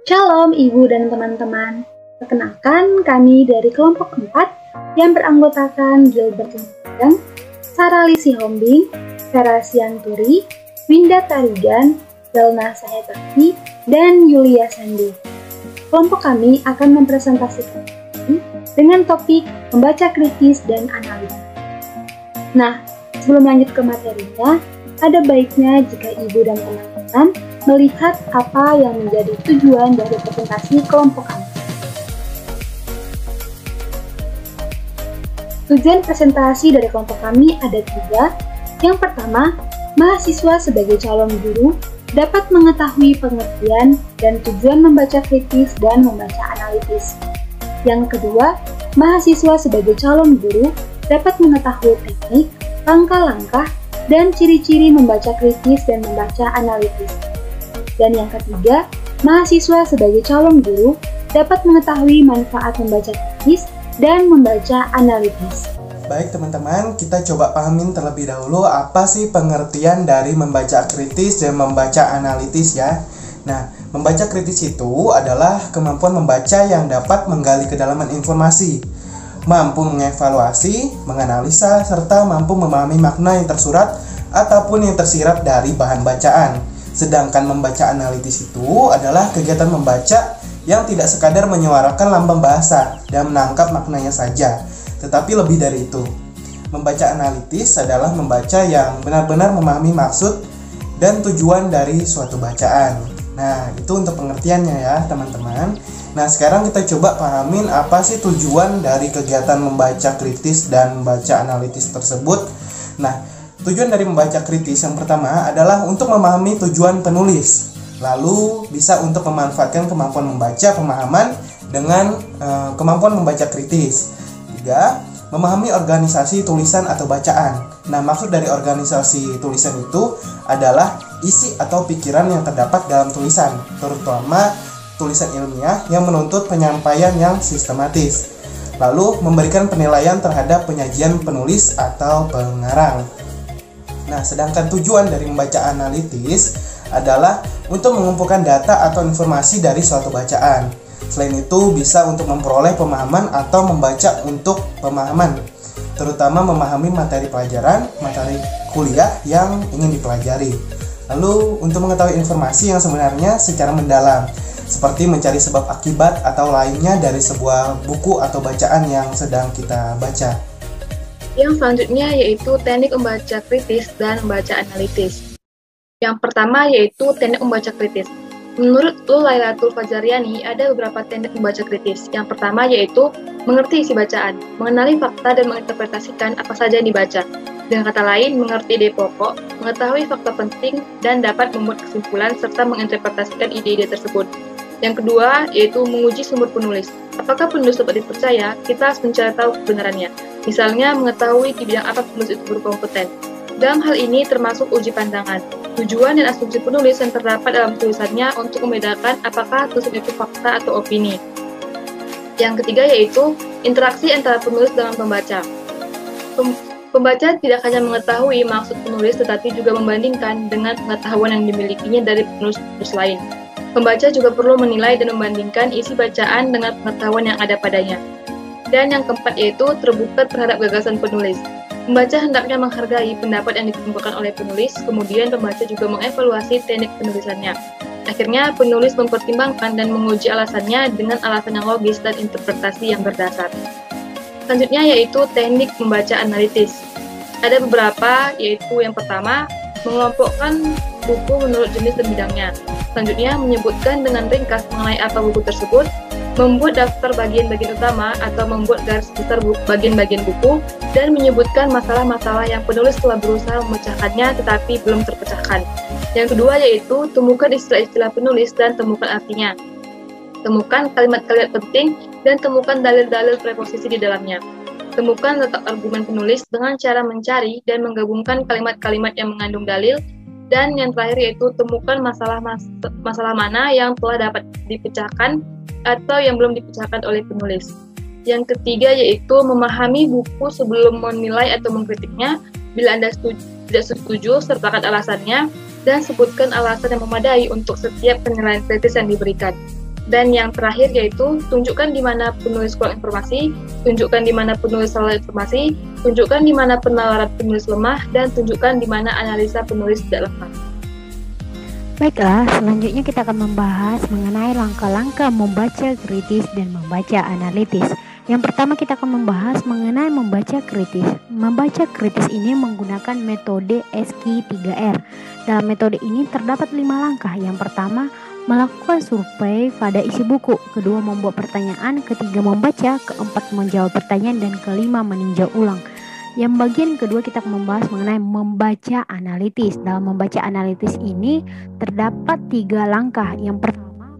Shalom Ibu dan teman-teman. Perkenalkan, kami dari kelompok 4 yang beranggotakan Gilbert Lembagan, Sarah Lisi Hombing, Vera Sianturi, Winda Tarigan, Delna Sahetaki, dan Yulia Sandi. Kelompok kami akan mempresentasikan dengan topik membaca kritis dan analisis. Nah, sebelum lanjut ke materinya, ada baiknya jika Ibu dan teman-teman melihat apa yang menjadi tujuan dari presentasi kelompok kami. Tujuan presentasi dari kelompok kami ada 3. Yang pertama, mahasiswa sebagai calon guru dapat mengetahui pengertian dan tujuan membaca kritis dan membaca analitis. Yang kedua, mahasiswa sebagai calon guru dapat mengetahui teknik, langkah-langkah, dan ciri-ciri membaca kritis dan membaca analitis. Dan yang ketiga, mahasiswa sebagai calon guru dapat mengetahui manfaat membaca kritis dan membaca analitis. Baik teman-teman, kita coba pahamin terlebih dahulu apa sih pengertian dari membaca kritis dan membaca analitis ya. Nah, membaca kritis itu adalah kemampuan membaca yang dapat menggali kedalaman informasi, mampu mengevaluasi, menganalisa, serta mampu memahami makna yang tersurat ataupun yang tersirat dari bahan bacaan. Sedangkan membaca analitis itu adalah kegiatan membaca yang tidak sekadar menyuarakan lambang bahasa dan menangkap maknanya saja, tetapi lebih dari itu. Membaca analitis adalah membaca yang benar-benar memahami maksud dan tujuan dari suatu bacaan. Nah, itu untuk pengertiannya ya teman-teman. Nah, sekarang kita coba pahamin apa sih tujuan dari kegiatan membaca kritis dan membaca analitis tersebut. Nah, tujuan dari membaca kritis yang pertama adalah untuk memahami tujuan penulis. Lalu bisa untuk memanfaatkan kemampuan membaca pemahaman dengan kemampuan membaca kritis. 3. Memahami organisasi tulisan atau bacaan. Nah, maksud dari organisasi tulisan itu adalah isi atau pikiran yang terdapat dalam tulisan, terutama tulisan ilmiah yang menuntut penyampaian yang sistematis. Lalu memberikan penilaian terhadap penyajian penulis atau pengarang. Nah, sedangkan tujuan dari membaca analitis adalah untuk mengumpulkan data atau informasi dari suatu bacaan. Selain itu, bisa untuk memperoleh pemahaman atau membaca untuk pemahaman, terutama memahami materi pelajaran, materi kuliah yang ingin dipelajari. Lalu, untuk mengetahui informasi yang sebenarnya secara mendalam, seperti mencari sebab akibat atau lainnya dari sebuah buku atau bacaan yang sedang kita baca. Yang selanjutnya yaitu teknik membaca kritis dan membaca analitis. Yang pertama yaitu teknik membaca kritis. Menurut Lailatul Fajariani, ada beberapa teknik membaca kritis. Yang pertama yaitu mengerti isi bacaan, mengenali fakta dan menginterpretasikan apa saja yang dibaca. Dengan kata lain, mengerti ide pokok, mengetahui fakta penting, dan dapat membuat kesimpulan serta menginterpretasikan ide-ide tersebut. Yang kedua yaitu menguji sumber penulis. Apakah penulis dapat dipercaya? Kita harus mencari tahu kebenarannya. Misalnya, mengetahui di bidang apa penulis itu berkompeten. Dalam hal ini termasuk uji pandangan, tujuan dan asumsi penulis yang terdapat dalam tulisannya untuk membedakan apakah tulisan itu fakta atau opini. Yang ketiga yaitu interaksi antara penulis dengan pembaca. Pembaca tidak hanya mengetahui maksud penulis tetapi juga membandingkan dengan pengetahuan yang dimilikinya dari penulis lain. Pembaca juga perlu menilai dan membandingkan isi bacaan dengan pengetahuan yang ada padanya. Dan yang keempat yaitu terbuka terhadap gagasan penulis. Pembaca hendaknya menghargai pendapat yang dikemukakan oleh penulis, kemudian pembaca juga mengevaluasi teknik penulisannya. Akhirnya, penulis mempertimbangkan dan menguji alasannya dengan alasan yang logis dan interpretasi yang berdasar. Selanjutnya yaitu teknik membaca analitis. Ada beberapa, yaitu yang pertama, mengelompokkan buku menurut jenis dan bidangnya. Selanjutnya, menyebutkan dengan ringkas mengenai apa buku tersebut, membuat daftar bagian-bagian utama atau membuat garis besar bagian-bagian buku, dan menyebutkan masalah-masalah yang penulis telah berusaha memecahkannya tetapi belum terpecahkan. Yang kedua yaitu temukan istilah-istilah penulis dan temukan artinya. Temukan kalimat-kalimat penting dan temukan dalil-dalil preposisi di dalamnya. Temukan letak argumen penulis dengan cara mencari dan menggabungkan kalimat-kalimat yang mengandung dalil. Dan yang terakhir yaitu temukan masalah mana yang telah dapat dipecahkan atau yang belum dipecahkan oleh penulis. Yang ketiga yaitu memahami buku sebelum menilai atau mengkritiknya. Bila Anda tidak setuju, sertakan alasannya dan sebutkan alasan yang memadai untuk setiap penilaian kritis yang diberikan. Dan yang terakhir yaitu tunjukkan di mana penulis kurang informasi, tunjukkan di mana penulis salah informasi, tunjukkan di mana penalaran penulis lemah, dan tunjukkan di mana analisa penulis tidak lengkap. Baiklah, selanjutnya kita akan membahas mengenai langkah-langkah membaca kritis dan membaca analitis. Yang pertama kita akan membahas mengenai membaca kritis. Membaca kritis ini menggunakan metode SQ3R. Dalam metode ini terdapat 5 langkah. Yang pertama, melakukan survei pada isi buku. Kedua, membuat pertanyaan. Ketiga, membaca. Keempat, menjawab pertanyaan. Dan kelima, meninjau ulang. Yang bagian kedua kita akan membahas mengenai membaca analitis. Dalam membaca analitis ini terdapat 3 langkah. Yang pertama,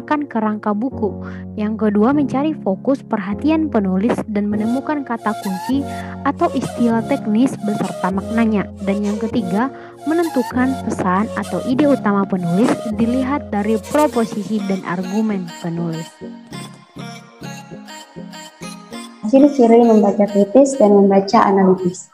menekan kerangka buku. Yang kedua, mencari fokus perhatian penulis dan menemukan kata kunci atau istilah teknis beserta maknanya. Dan yang ketiga, menentukan pesan atau ide utama penulis dilihat dari proposisi dan argumen penulis. Ciri-ciri membaca kritis dan membaca analitis.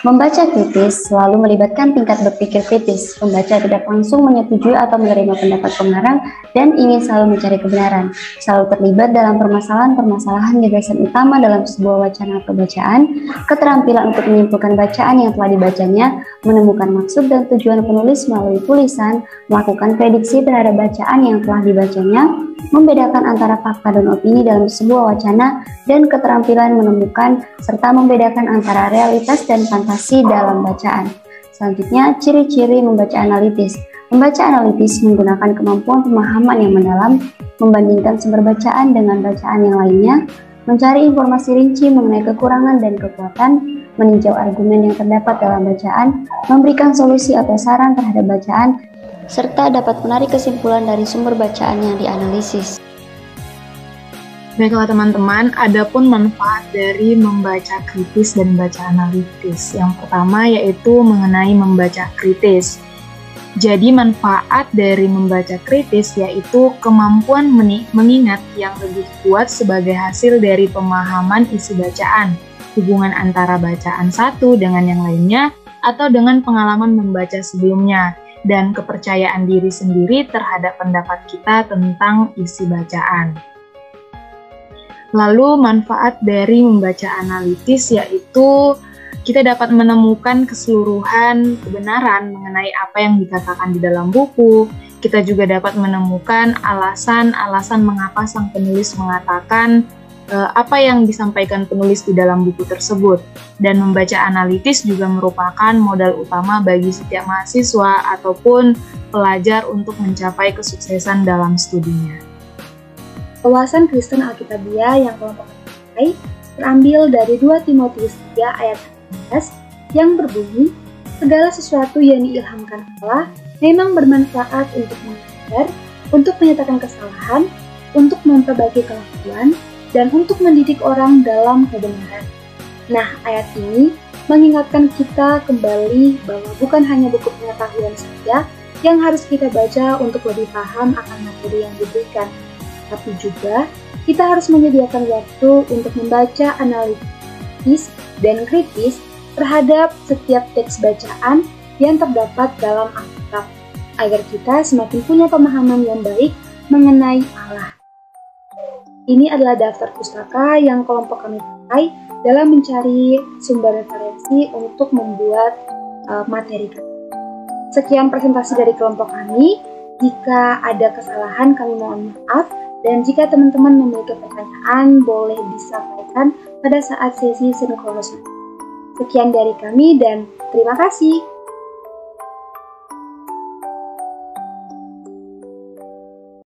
Membaca kritis selalu melibatkan tingkat berpikir kritis. Pembaca tidak langsung menyetujui atau menerima pendapat pengarang dan ingin selalu mencari kebenaran. Selalu terlibat dalam permasalahan-permasalahan gagasan utama dalam sebuah wacana atau bacaan. Keterampilan untuk menyimpulkan bacaan yang telah dibacanya, menemukan maksud dan tujuan penulis melalui tulisan, melakukan prediksi terhadap bacaan yang telah dibacanya, membedakan antara fakta dan opini dalam sebuah wacana, dan keterampilan menemukan serta membedakan antara realitas dan fantasi dalam bacaan. Selanjutnya, ciri-ciri membaca analitis. Membaca analitis menggunakan kemampuan pemahaman yang mendalam, membandingkan sumber bacaan dengan bacaan yang lainnya, mencari informasi rinci mengenai kekurangan dan kekuatan, meninjau argumen yang terdapat dalam bacaan, memberikan solusi atau saran terhadap bacaan, serta dapat menarik kesimpulan dari sumber bacaan yang dianalisis. Baiklah teman-teman, adapun manfaat dari membaca kritis dan membaca analitis. Yang pertama yaitu mengenai membaca kritis. Jadi manfaat dari membaca kritis yaitu kemampuan mengingat yang lebih kuat sebagai hasil dari pemahaman isi bacaan, hubungan antara bacaan satu dengan yang lainnya, atau dengan pengalaman membaca sebelumnya, dan kepercayaan diri sendiri terhadap pendapat kita tentang isi bacaan. Lalu manfaat dari membaca analitis yaitu kita dapat menemukan keseluruhan kebenaran mengenai apa yang dikatakan di dalam buku. Kita juga dapat menemukan alasan-alasan mengapa sang penulis mengatakan apa yang disampaikan penulis di dalam buku tersebut. Dan membaca analitis juga merupakan modal utama bagi setiap mahasiswa ataupun pelajar untuk mencapai kesuksesan dalam studinya. Wawasan Kristen Alkitabiah yang kelompok pakai terambil dari 2 Timotius 3 ayat 11 yang berbunyi, segala sesuatu yang diilhamkan Allah memang bermanfaat untuk mengajar, untuk menyatakan kesalahan, untuk memperbaiki kelakuan, dan untuk mendidik orang dalam kebenaran. Nah, ayat ini mengingatkan kita kembali bahwa bukan hanya buku pengetahuan saja yang harus kita baca untuk lebih paham akan materi yang diberikan, tapi juga kita harus menyediakan waktu untuk membaca analitis dan kritis terhadap setiap teks bacaan yang terdapat dalam Alkitab, agar kita semakin punya pemahaman yang baik mengenai Allah. Ini adalah daftar pustaka yang kelompok kami pakai dalam mencari sumber referensi untuk membuat materi kami. Sekian presentasi dari kelompok kami. Jika ada kesalahan kami mohon maaf. Dan jika teman-teman memiliki pertanyaan, boleh disampaikan pada saat sesi sinkronis. Sekian dari kami dan terima kasih.